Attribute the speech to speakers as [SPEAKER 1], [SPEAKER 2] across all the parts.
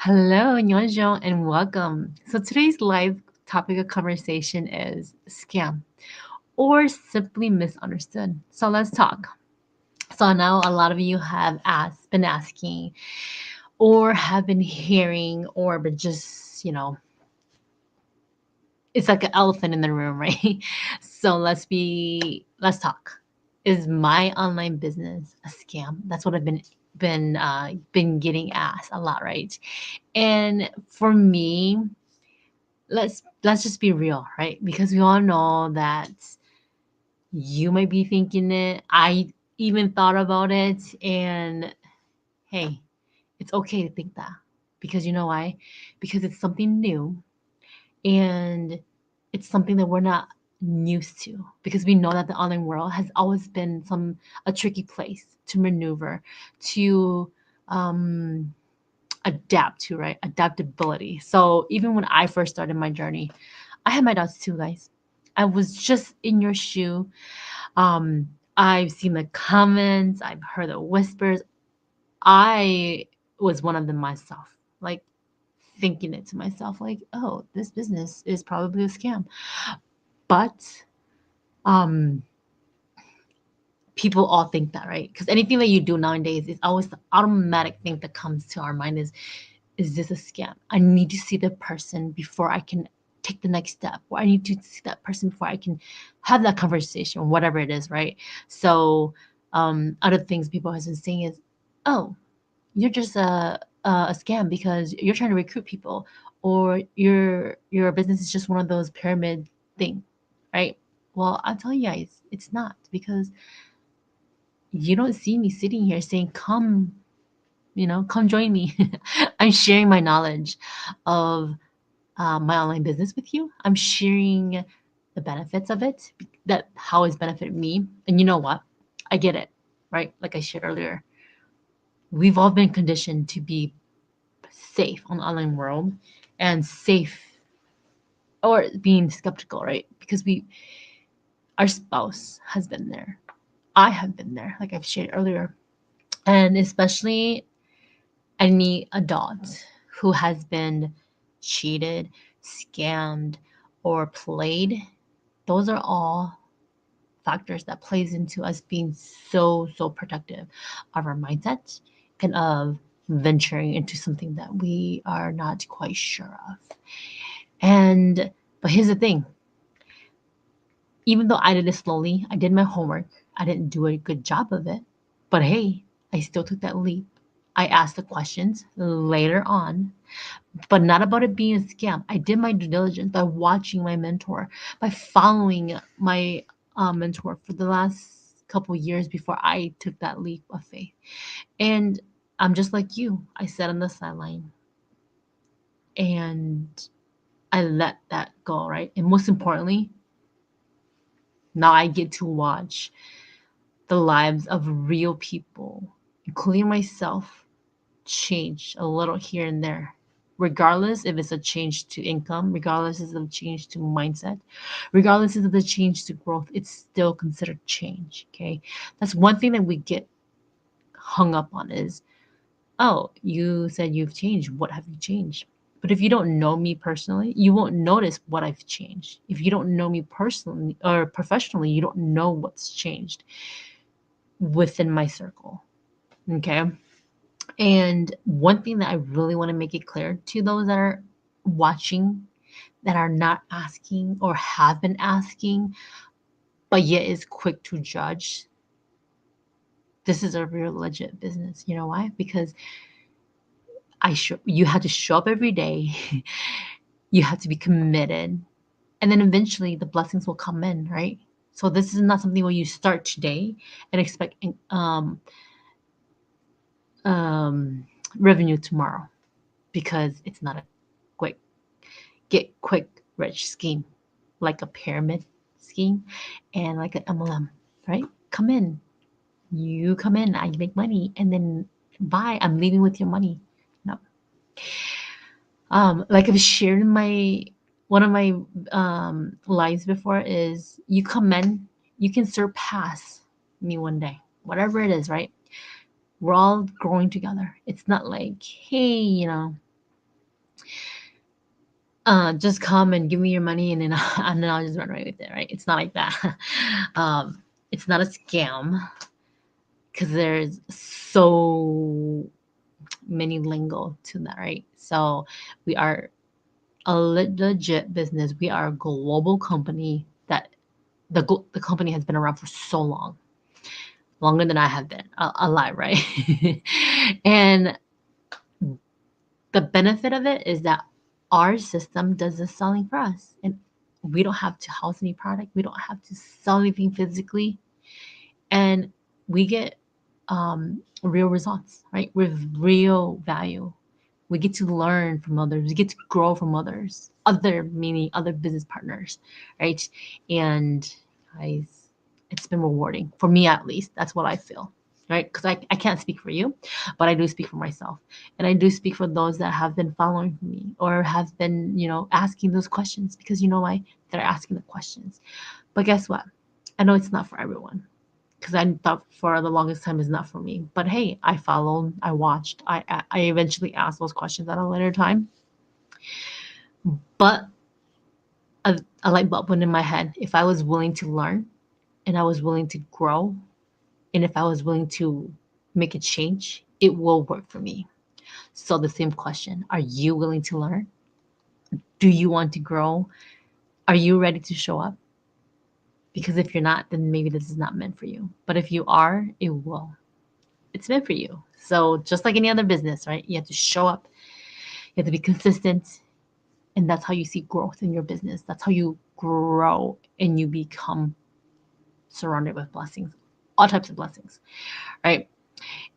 [SPEAKER 1] Hello, Nyonjo, and welcome. So today's live topic of conversation is scam or simply misunderstood. So let's talk. So I know a lot of you have been asking, or have been hearing, or but just it's like an elephant in the room, right? So let's talk. Is my online business a scam? That's what I've been getting asked a lot, right? And for me, let's just be real, right? Because we all know that you might be thinking it. I even thought about it, and hey, it's okay to think that because you know why? Because it's something new and it's something that we're not used to because we know that the online world has always been a tricky place to maneuver to um adapt to, right? Adaptability. So even when I first started my journey, I had my doubts too, guys. I was just in your shoe. I've seen the comments, I've heard the whispers. I was one of them myself, like thinking it to myself, like, oh, this business is probably a scam. But um, people all think that, right? Because anything that you do nowadays is always the automatic thing that comes to our mind is this a scam? I need to see the person before I can take the next step, or I need to see that person before I can have that conversation, whatever it is, right? So, other things people have been saying is, oh, you're just a scam because you're trying to recruit people, or your business is just one of those pyramid thing, right? Well, I'll tell you guys, it's not because you don't see me sitting here saying, come, come join me. I'm sharing my knowledge of my online business with you. I'm sharing the benefits of it, that how it's benefited me. And you know what? I get it, right? Like I shared earlier, we've all been conditioned to be safe on the online world and safe or being skeptical, right? Because our spouse has been there. I have been there, like I've shared earlier. And especially any adult who has been cheated, scammed, or played, those are all factors that plays into us being so protective of our mindset and of venturing into something that we are not quite sure of. And but here's the thing, even though I did it slowly, I did my homework, I didn't do a good job of it, but hey, I still took that leap. I asked the questions later on, but not about it being a scam. I did my due diligence by watching my mentor, by following my mentor for the last couple years before I took that leap of faith. And I'm just like you. I sat on the sideline and I let that go, right? And most importantly, now I get to watch the lives of real people, including myself, change a little here and there, regardless if it's a change to income, regardless if it's a change to mindset, regardless if it's a change to growth, it's still considered change. Okay. That's one thing that we get hung up on is, oh, you said you've changed. What have you changed? But if you don't know me personally, you won't notice what I've changed. If you don't know me personally or professionally, you don't know what's changed within my circle. Okay. And one thing that I really want to make it clear to those that are watching, that are not asking or have been asking, but yet is quick to judge, this is a real legit business. You know why? Because you have to show up every day. You have to be committed. And then eventually the blessings will come in, right? So this is not something where you start today and expect um, revenue tomorrow, because it's not a quick get quick rich scheme, like a pyramid scheme and like an MLM, right? Come in, you come in, I make money, and then bye. I'm leaving with your money. No. Like I've shared in my one of my lives before is you come in, you can surpass me one day. Whatever it is, right? We're all growing together. It's not like, hey, just come and give me your money and then and then I'll just run away with it, right? It's not like that. It's not a scam because there's so many lingo to that, right? So we are a legit business. We are a global company that the company has been around for so long, longer than I have been alive, right? And the benefit of it is that our system does the selling for us, and we don't have to house any product. We don't have to sell anything physically, and we get real results, right? With real value. We get to learn from others. We get to grow from others. Other meaning other business partners, right? And guys, it's been rewarding for me at least. That's what I feel, right? Because I can't speak for you, but I do speak for myself, and I do speak for those that have been following me or have been, asking those questions because you know why they're asking the questions. But guess what? I know it's not for everyone because I thought for the longest time it's not for me. But hey, I followed, I watched, I eventually asked those questions at a later time. But a light bulb went in my head. If I was willing to learn and I was willing to grow, and if I was willing to make a change, it will work for me. So the same question: Are you willing to learn? Do you want to grow? Are you ready to show up? Because if you're not, then maybe this is not meant for you. But if you are, it will. It's meant for you. So just like any other business, right? You have to show up, you have to be consistent, and that's how you see growth in your business. That's how you grow and you become surrounded with blessings, all types of blessings, right?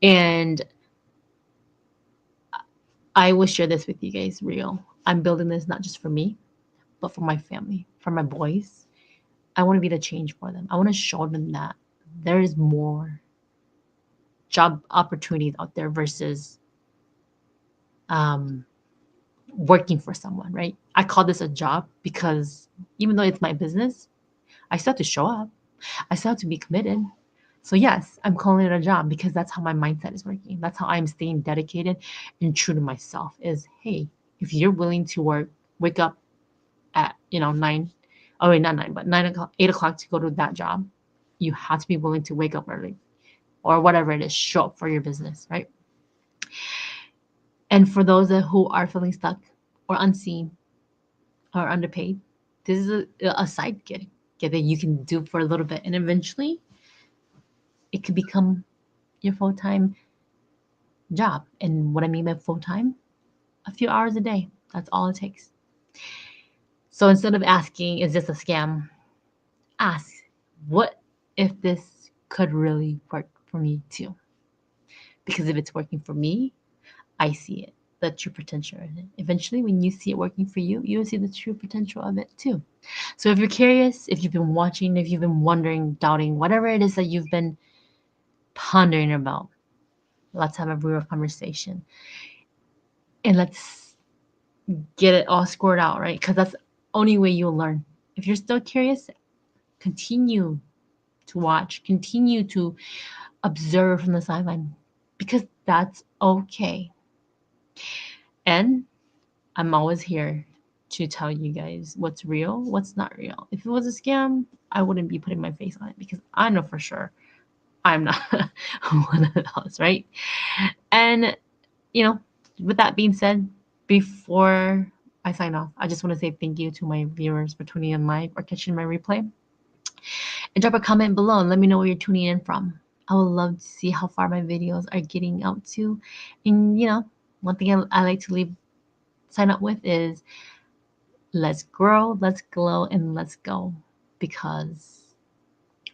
[SPEAKER 1] And I will share this with you guys real. I'm building this not just for me, but for my family, for my boys. I want to be the change for them. I want to show them that there is more job opportunities out there versus um, working for someone, right? I call this a job because even though it's my business, I still have to show up. I still have to be committed. So yes, I'm calling it a job because that's how my mindset is working. That's how I'm staying dedicated and true to myself is, hey, if you're willing to wake up at, 9, oh wait, not 9, but 9 o'clock, 8 o'clock to go to that job, you have to be willing to wake up early or whatever it is, show up for your business, right? And for those who are feeling stuck or unseen or underpaid, this is a side gig that you can do for a little bit. And eventually it could become your full-time job. And what I mean by full-time, a few hours a day. That's all it takes. So instead of asking, is this a scam? Ask, what if this could really work for me too? Because if it's working for me, I see it, the true potential in it. Eventually, when you see it working for you, you'll see the true potential of it too. So if you're curious, if you've been watching, if you've been wondering, doubting, whatever it is that you've been pondering about, let's have a real conversation. And let's get it all scored out, right? Because that's the only way you'll learn. If you're still curious, continue to watch, continue to observe from the sideline because that's okay. And I'm always here to tell you guys what's real, what's not real. If it was a scam, I wouldn't be putting my face on it because I know for sure I'm not one of those, right? And, with that being said, before I sign off, I just want to say thank you to my viewers for tuning in live or catching my replay. And drop a comment below and let me know where you're tuning in from. I would love to see how far my videos are getting out to. And, one thing I like to sign up with is let's grow, let's glow, and let's go. Because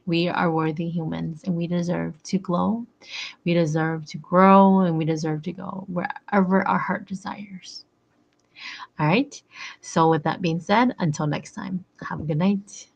[SPEAKER 1] we are worthy humans and we deserve to glow, we deserve to grow, and we deserve to go wherever our heart desires. All right. So, with that being said, until next time, have a good night.